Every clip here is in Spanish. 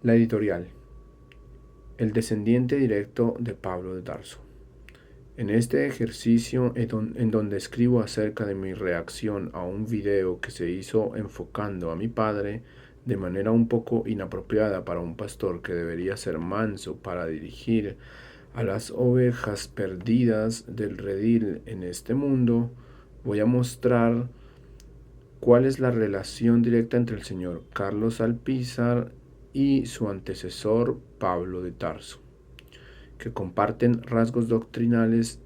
La editorial. El descendiente directo de Pablo de Tarso. En este ejercicio en donde escribo acerca de mi reacción a un video que se hizo enfocando a mi padre de manera un poco inapropiada para un pastor que debería ser manso para dirigir a las ovejas perdidas del redil en este mundo, voy a mostrar cuál es la relación directa entre el señor Carlos Alpizar y su antecesor Pablo de Tarso, que comparten rasgos doctrinales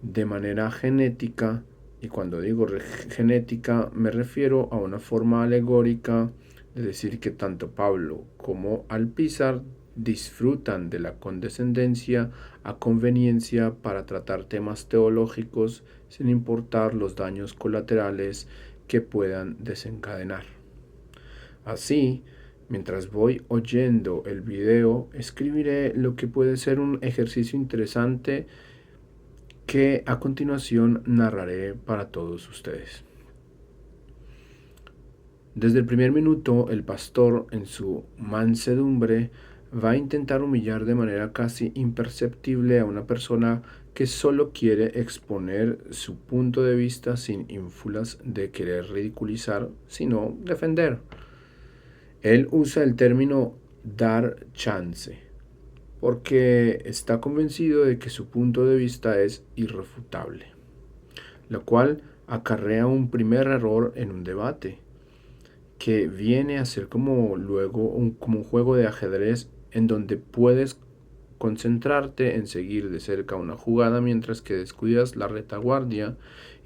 de manera genética, y cuando digo genética me refiero a una forma alegórica de decir que tanto Pablo como Alpizar disfrutan de la condescendencia a conveniencia para tratar temas teológicos sin importar los daños colaterales que puedan desencadenar. Así, mientras voy oyendo el video, escribiré lo que puede ser un ejercicio interesante que a continuación narraré para todos ustedes. Desde el primer minuto, el pastor, en su mansedumbre, va a intentar humillar de manera casi imperceptible a una persona que solo quiere exponer su punto de vista sin ínfulas de querer ridiculizar, sino defender. Él usa el término dar chance, porque está convencido de que su punto de vista es irrefutable, lo cual acarrea un primer error en un debate, que viene a ser como luego como un juego de ajedrez en donde puedes concentrarte en seguir de cerca una jugada mientras que descuidas la retaguardia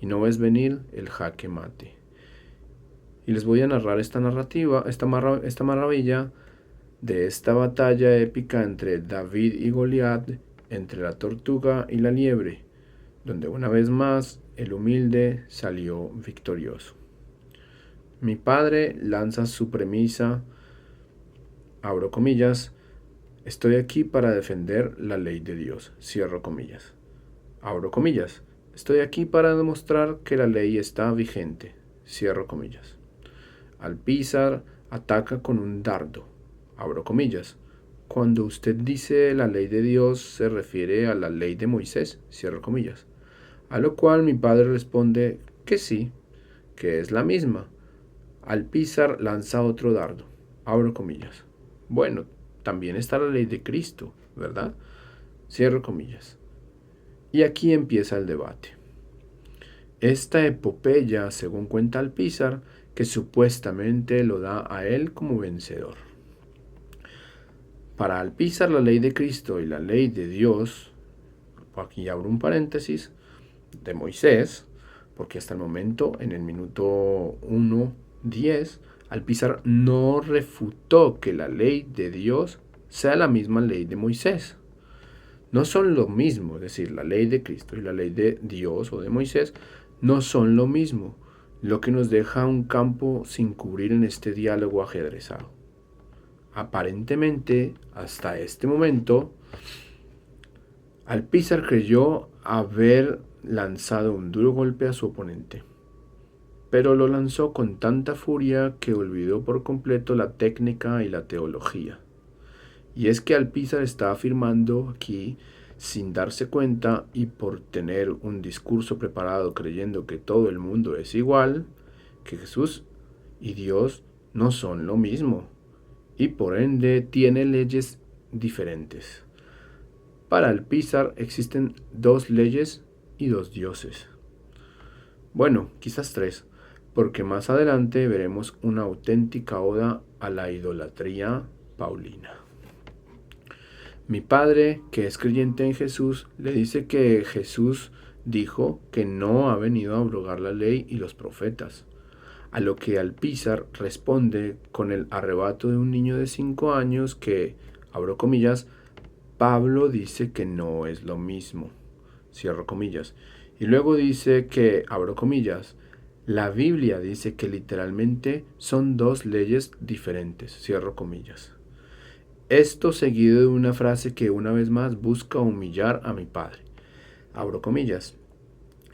y no ves venir el jaque mate. Y les voy a narrar esta narrativa, esta maravilla de esta batalla épica entre David y Goliat, entre la tortuga y la liebre, donde una vez más el humilde salió victorioso. Mi padre lanza su premisa, abro comillas, estoy aquí para defender la ley de Dios, cierro comillas. Abro comillas, estoy aquí para demostrar que la ley está vigente, cierro comillas. Alpizar ataca con un dardo, abro comillas. Cuando usted dice la ley de Dios, se refiere a la ley de Moisés, cierro comillas. A lo cual mi padre responde que sí, que es la misma. Alpizar lanza otro dardo, abro comillas. Bueno, también está la ley de Cristo, ¿verdad? Cierro comillas. Y aquí empieza el debate. Esta epopeya, según cuenta Alpizar, que supuestamente lo da a él como vencedor. Para Alpizar, la ley de Cristo y la ley de Dios, aquí abro un paréntesis, de Moisés, porque hasta el momento, en el minuto 1:10, Alpizar no refutó que la ley de Dios sea la misma ley de Moisés. No son lo mismo, es decir, la ley de Cristo y la ley de Dios o de Moisés no son lo mismo, lo que nos deja un campo sin cubrir en este diálogo ajedrezado. Aparentemente, hasta este momento, Alpizar creyó haber lanzado un duro golpe a su oponente, pero lo lanzó con tanta furia que olvidó por completo la técnica y la teología. Y es que Alpizar está afirmando aquí, sin darse cuenta y por tener un discurso preparado creyendo que todo el mundo es igual, que Jesús y Dios no son lo mismo, y por ende tiene leyes diferentes. Para Alpizar existen dos leyes y dos dioses. Bueno, quizás tres, porque más adelante veremos una auténtica oda a la idolatría paulina. Mi padre, que es creyente en Jesús, le dice que Jesús dijo que no ha venido a abrogar la ley y los profetas, a lo que Alpizar responde con el arrebato de un niño de 5 años que, abro comillas, Pablo dice que no es lo mismo, cierro comillas, y luego dice que, abro comillas, la Biblia dice que literalmente son dos leyes diferentes, cierro comillas. Esto seguido de una frase que una vez más busca humillar a mi padre. Abro comillas.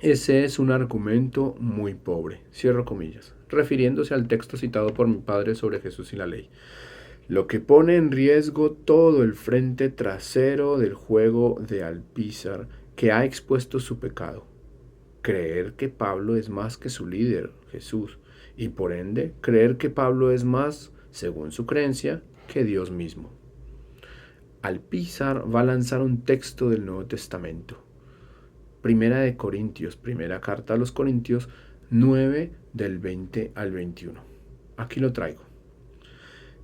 Ese es un argumento muy pobre. Cierro comillas. Refiriéndose al texto citado por mi padre sobre Jesús y la ley. lo que pone en riesgo todo el frente trasero del juego de Alpizar, que ha expuesto su pecado. Creer que Pablo es más que su líder, Jesús, y por ende creer que Pablo es más, según su creencia, que Dios mismo. Alpizar va a lanzar un texto del Nuevo Testamento. Primera de Corintios, primera carta a los Corintios 9 del 20 al 21. Aquí lo traigo.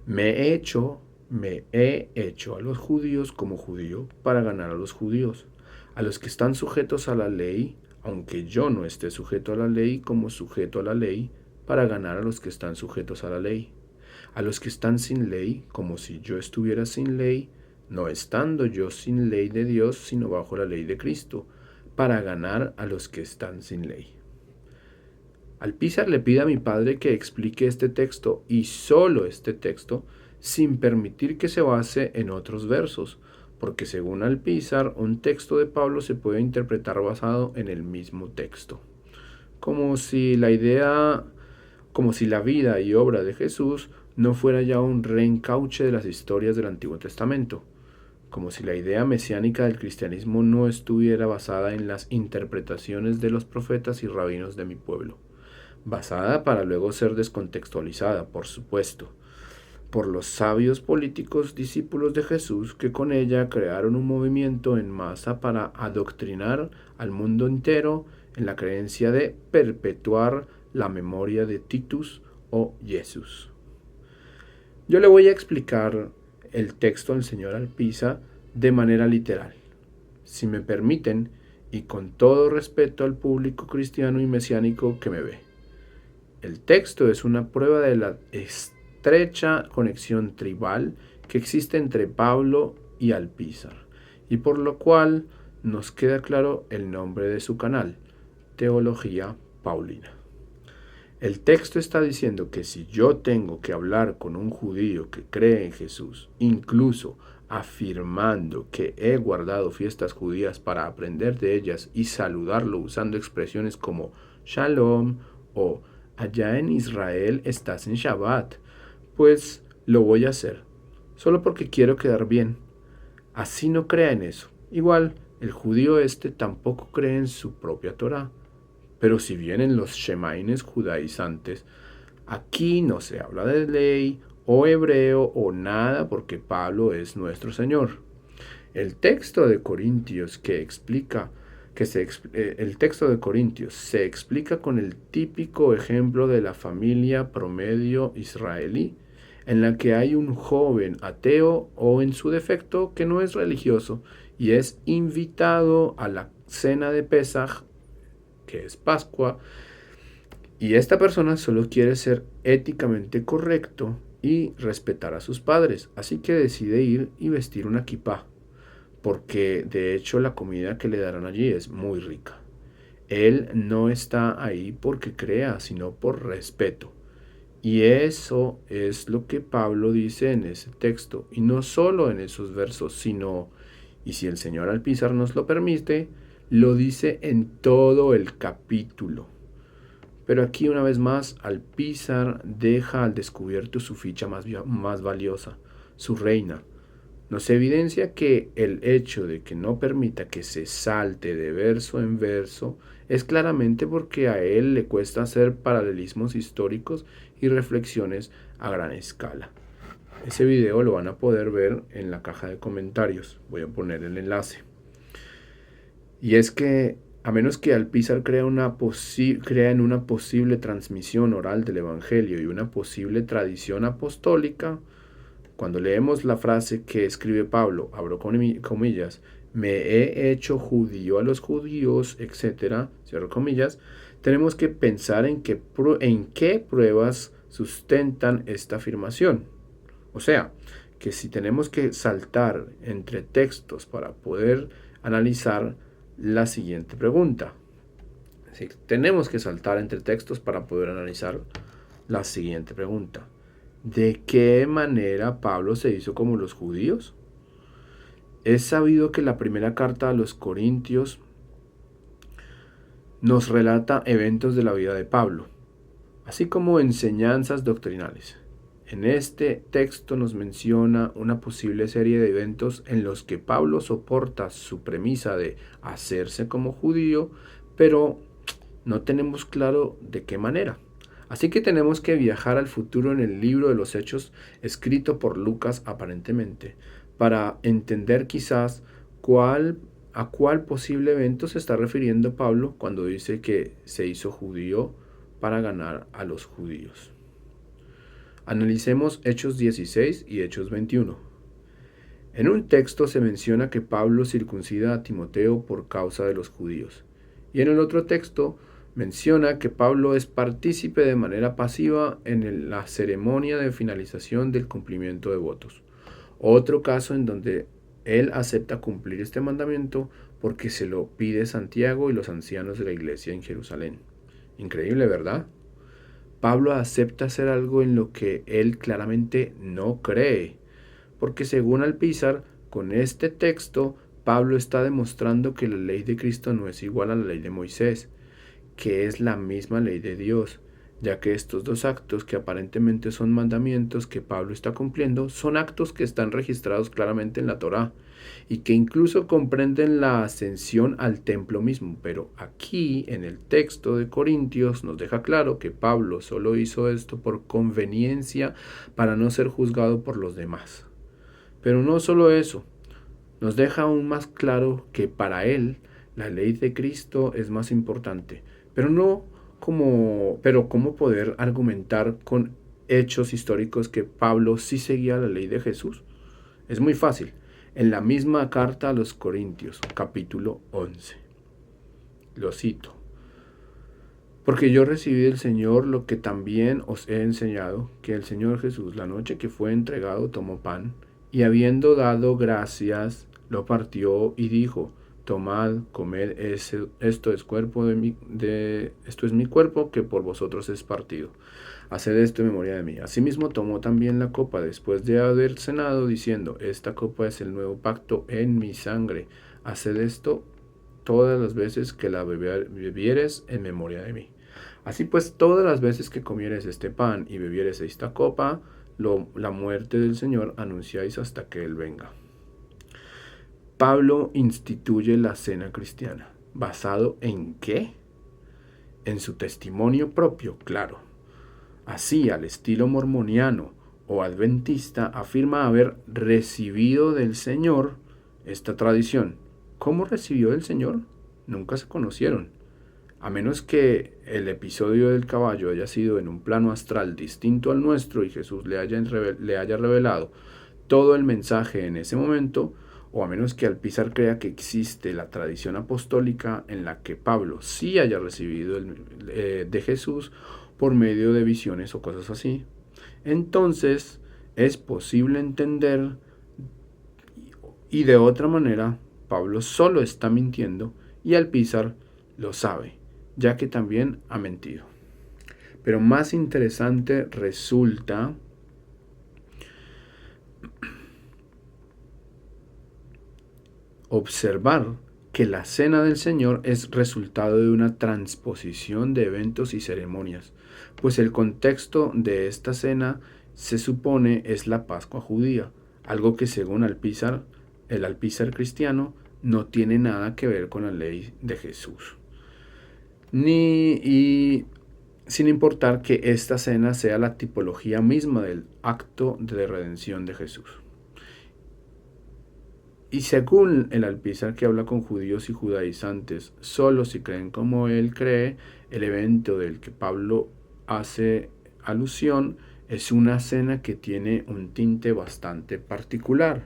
Me he hecho a los judíos como judío para ganar a los judíos, a los que están sujetos a la ley, aunque yo no esté sujeto a la ley como sujeto a la ley, para ganar a los que están sujetos a la ley, a los que están sin ley, como si yo estuviera sin ley, no estando yo sin ley de Dios, sino bajo la ley de Cristo, para ganar a los que están sin ley. Alpizar le pide a mi padre que explique este texto, y solo este texto, sin permitir que se base en otros versos, porque según Alpizar, un texto de Pablo se puede interpretar basado en el mismo texto. Como si la vida y obra de Jesús no fuera ya un reencauche de las historias del Antiguo Testamento, como si la idea mesiánica del cristianismo no estuviera basada en las interpretaciones de los profetas y rabinos de mi pueblo, basada para luego ser descontextualizada, por supuesto, por los sabios políticos discípulos de Jesús que con ella crearon un movimiento en masa para adoctrinar al mundo entero en la creencia de perpetuar la memoria de Titus o Jesús. Yo le voy a explicar el texto al señor Alpizar de manera literal, si me permiten, y con todo respeto al público cristiano y mesiánico que me ve. El texto es una prueba de la estrecha conexión tribal que existe entre Pablo y Alpizar, y por lo cual nos queda claro el nombre de su canal, Teología Paulina. El texto está diciendo que si yo tengo que hablar con un judío que cree en Jesús, incluso afirmando que he guardado fiestas judías para aprender de ellas y saludarlo usando expresiones como Shalom o allá en Israel estás en Shabbat, pues lo voy a hacer, solo porque quiero quedar bien. Así no crea en eso. Igual, el judío tampoco cree en su propia Torá. Pero si vienen los shemaines judaizantes, aquí no se habla de ley o hebreo o nada porque Pablo es nuestro Señor. El texto de Corintios el texto de Corintios se explica con el típico ejemplo de la familia promedio israelí, en la que hay un joven ateo o en su defecto que no es religioso y es invitado a la cena de Pesaj, que es Pascua, y esta persona solo quiere ser éticamente correcto y respetar a sus padres, así que decide ir y vestir una kipá, porque de hecho la comida que le darán allí es muy rica. Él no está ahí porque crea, sino por respeto. Y eso es lo que Pablo dice en ese texto, y no solo en esos versos, sino, y si el señor Alpizar nos lo permite, lo dice en todo el capítulo. Pero aquí una vez más, Alpizar deja al descubierto su ficha más valiosa, su reina. Nos evidencia que el hecho de que no permita que se salte de verso en verso es claramente porque a él le cuesta hacer paralelismos históricos y reflexiones a gran escala. Ese video lo van a poder ver en la caja de comentarios. Voy a poner el enlace. Y es que, a menos que Alpizar crea en una posible transmisión oral del Evangelio y una posible tradición apostólica, cuando leemos la frase que escribe Pablo, abro comillas, me he hecho judío a los judíos, etc., cierro comillas, tenemos que pensar en qué pruebas sustentan esta afirmación. O sea, que si tenemos que saltar entre textos para poder analizar la siguiente pregunta. Sí, tenemos que saltar entre textos para poder analizar la siguiente pregunta. ¿De qué manera Pablo se hizo como los judíos? Es sabido que la primera carta a los Corintios nos relata eventos de la vida de Pablo, así como enseñanzas doctrinales. En este texto nos menciona una posible serie de eventos en los que Pablo soporta su premisa de hacerse como judío, pero no tenemos claro de qué manera. Así que tenemos que viajar al futuro en el libro de los Hechos, escrito por Lucas aparentemente, para entender quizás a cuál posible evento se está refiriendo Pablo cuando dice que se hizo judío para ganar a los judíos. Analicemos Hechos 16 y Hechos 21. En un texto se menciona que Pablo circuncida a Timoteo por causa de los judíos, y en el otro texto menciona que Pablo es partícipe de manera pasiva en la ceremonia de finalización del cumplimiento de votos. Otro caso en donde él acepta cumplir este mandamiento porque se lo pide Santiago y los ancianos de la iglesia en Jerusalén. Increíble, ¿verdad? Pablo acepta hacer algo en lo que él claramente no cree, porque según Alpizar, con este texto, Pablo está demostrando que la ley de Cristo no es igual a la ley de Moisés, que es la misma ley de Dios, ya que estos dos actos que aparentemente son mandamientos que Pablo está cumpliendo son actos que están registrados claramente en la Torá y que incluso comprenden la ascensión al templo mismo, pero aquí en el texto de Corintios nos deja claro que Pablo solo hizo esto por conveniencia para no ser juzgado por los demás. Pero no solo eso, nos deja aún más claro que para él la ley de Cristo es más importante, pero cómo poder argumentar con hechos históricos que Pablo sí seguía la ley de Jesús. Es muy fácil. En la misma carta a los Corintios, capítulo 11. Lo cito. Porque yo recibí del Señor lo que también os he enseñado, que el Señor Jesús, la noche que fue entregado, tomó pan, y habiendo dado gracias, lo partió y dijo: tomad, comed, esto es mi cuerpo que por vosotros es partido. Haced esto en memoria de mí. Asimismo tomó también la copa después de haber cenado, diciendo: esta copa es el nuevo pacto en mi sangre. Haced esto todas las veces que la bebieres en memoria de mí. Así pues, todas las veces que comieres este pan y bebieres esta copa, la muerte del Señor anunciáis hasta que Él venga. Pablo instituye la cena cristiana. ¿Basado en qué? En su testimonio propio, claro. Así, al estilo mormoniano o adventista, afirma haber recibido del Señor esta tradición. ¿Cómo recibió del Señor? Nunca se conocieron. A menos que el episodio del caballo haya sido en un plano astral distinto al nuestro y Jesús le haya revelado todo el mensaje en ese momento, o a menos que Alpizar crea que existe la tradición apostólica en la que Pablo sí haya recibido de Jesús por medio de visiones o cosas así, entonces es posible entender, y de otra manera Pablo solo está mintiendo y Alpizar lo sabe, ya que también ha mentido. Pero más interesante resulta observar que la cena del Señor es resultado de una transposición de eventos y ceremonias, pues el contexto de esta cena se supone es la Pascua judía, algo que según el Alpizar cristiano no tiene nada que ver con la ley de Jesús. Sin importar que esta cena sea la tipología misma del acto de redención de Jesús. Y según el Alpizar, que habla con judíos y judaizantes, solo si creen como él cree, el evento del que Pablo hace alusión es una cena que tiene un tinte bastante particular.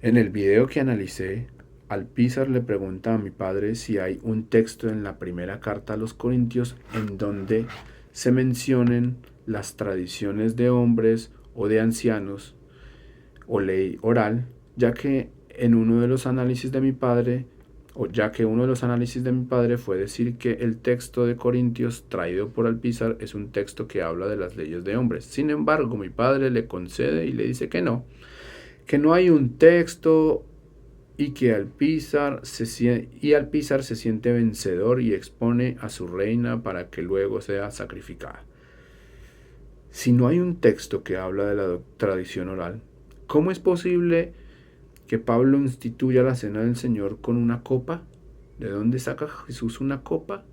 En el video que analicé, Alpizar le pregunta a mi padre si hay un texto en la primera carta a los Corintios en donde se mencionen las tradiciones de hombres o de ancianos o ley oral, ya que uno de los análisis de mi padre fue decir que el texto de Corintios traído por Alpizar es un texto que habla de las leyes de hombres. Sin embargo, mi padre le concede y le dice que no hay un texto y que Alpizar se siente vencedor y expone a su reina para que luego sea sacrificada. Si no hay un texto que habla de la tradición oral, ¿cómo es posible que Pablo instituya la cena del Señor con una copa? ¿De dónde saca Jesús una copa?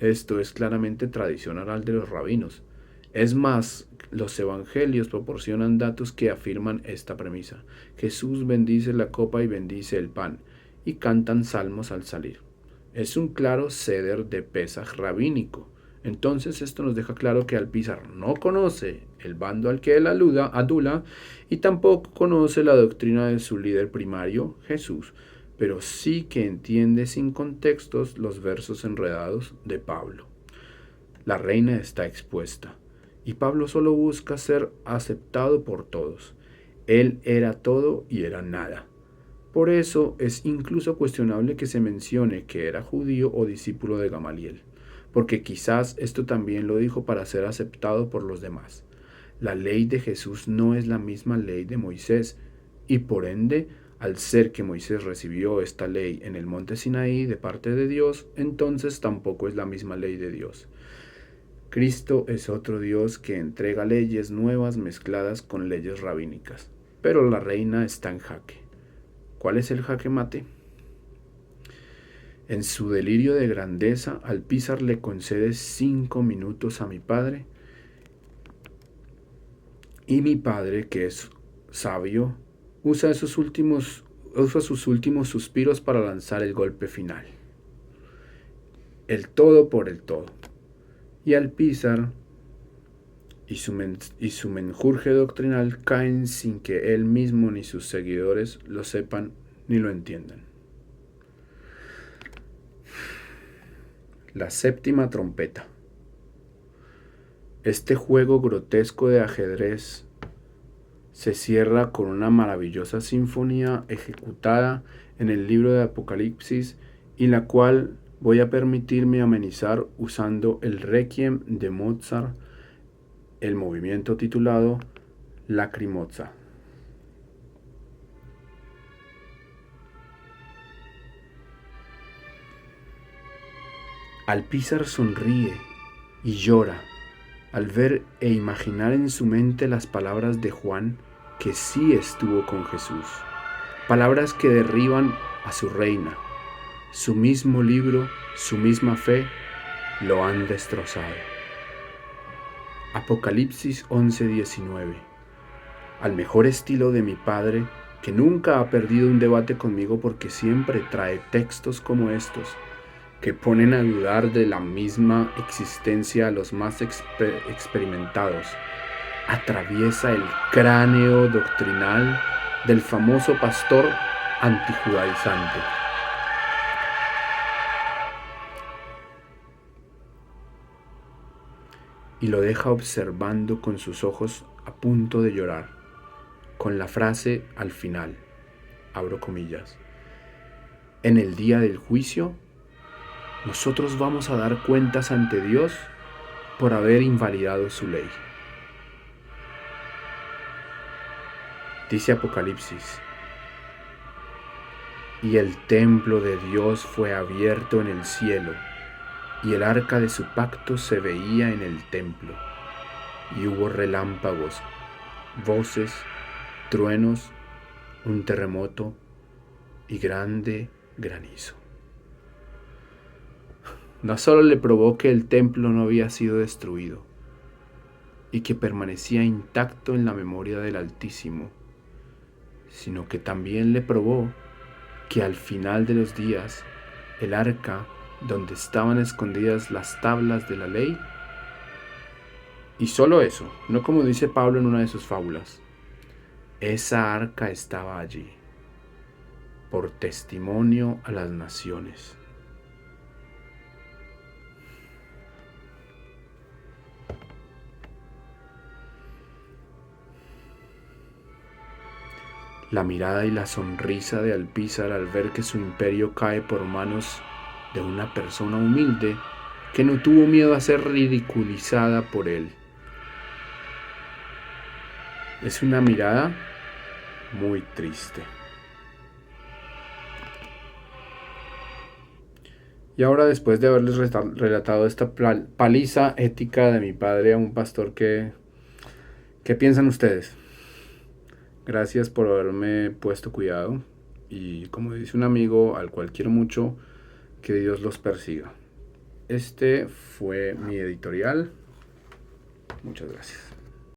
Esto es claramente tradición oral de los rabinos. Es más, los evangelios proporcionan datos que afirman esta premisa. Jesús bendice la copa y bendice el pan, y cantan salmos al salir. Es un claro ceder de Pesaj rabínico. Entonces esto nos deja claro que Alpizar no conoce el bando al que él adula y tampoco conoce la doctrina de su líder primario, Jesús, pero sí que entiende sin contextos los versos enredados de Pablo. La reina está expuesta y Pablo solo busca ser aceptado por todos. Él era todo y era nada. Por eso es incluso cuestionable que se mencione que era judío o discípulo de Gamaliel, porque quizás esto también lo dijo para ser aceptado por los demás. La ley de Jesús no es la misma ley de Moisés, y por ende, al ser que Moisés recibió esta ley en el monte Sinaí de parte de Dios, entonces tampoco es la misma ley de Dios. Cristo es otro Dios que entrega leyes nuevas mezcladas con leyes rabínicas, pero la reina está en jaque. ¿Cuál es el jaque mate? En su delirio de grandeza, Alpizar le concede 5 minutos a mi padre, y mi padre, que es sabio, usa sus últimos suspiros para lanzar el golpe final. El todo por el todo. Y Alpizar y su menjurje doctrinal caen sin que él mismo ni sus seguidores lo sepan ni lo entiendan. La séptima trompeta. Este juego grotesco de ajedrez se cierra con una maravillosa sinfonía ejecutada en el libro de Apocalipsis y la cual voy a permitirme amenizar usando el Requiem de Mozart, el movimiento titulado Lacrimosa. Alpizar sonríe y llora al ver e imaginar en su mente las palabras de Juan, que sí estuvo con Jesús, palabras que derriban a su reina. Su mismo libro, su misma fe, lo han destrozado. Apocalipsis 11:19. Al mejor estilo de mi padre, que nunca ha perdido un debate conmigo porque siempre trae textos como estos, que ponen a dudar de la misma existencia a los más experimentados. Atraviesa el cráneo doctrinal del famoso pastor antijudaizante. Y lo deja observando con sus ojos a punto de llorar, con la frase al final, abro comillas, en el día del juicio, nosotros vamos a dar cuentas ante Dios por haber invalidado su ley. Dice Apocalipsis, y el templo de Dios fue abierto en el cielo, y el arca de su pacto se veía en el templo, y hubo relámpagos, voces, truenos, un terremoto y grande granizo. No solo le probó que el templo no había sido destruido y que permanecía intacto en la memoria del Altísimo, sino que también le probó que al final de los días el arca donde estaban escondidas las tablas de la ley, y solo eso, no como dice Pablo en una de sus fábulas, esa arca estaba allí, por testimonio a las naciones. La mirada y la sonrisa de Alpizar al ver que su imperio cae por manos de una persona humilde que no tuvo miedo a ser ridiculizada por él. Es una mirada muy triste. Y ahora, después de haberles relatado esta paliza ética de mi padre a un pastor que ¿Qué piensan ustedes? Gracias por haberme puesto cuidado y como dice un amigo al cual quiero mucho, que Dios los persiga. Este fue mi editorial. Muchas gracias.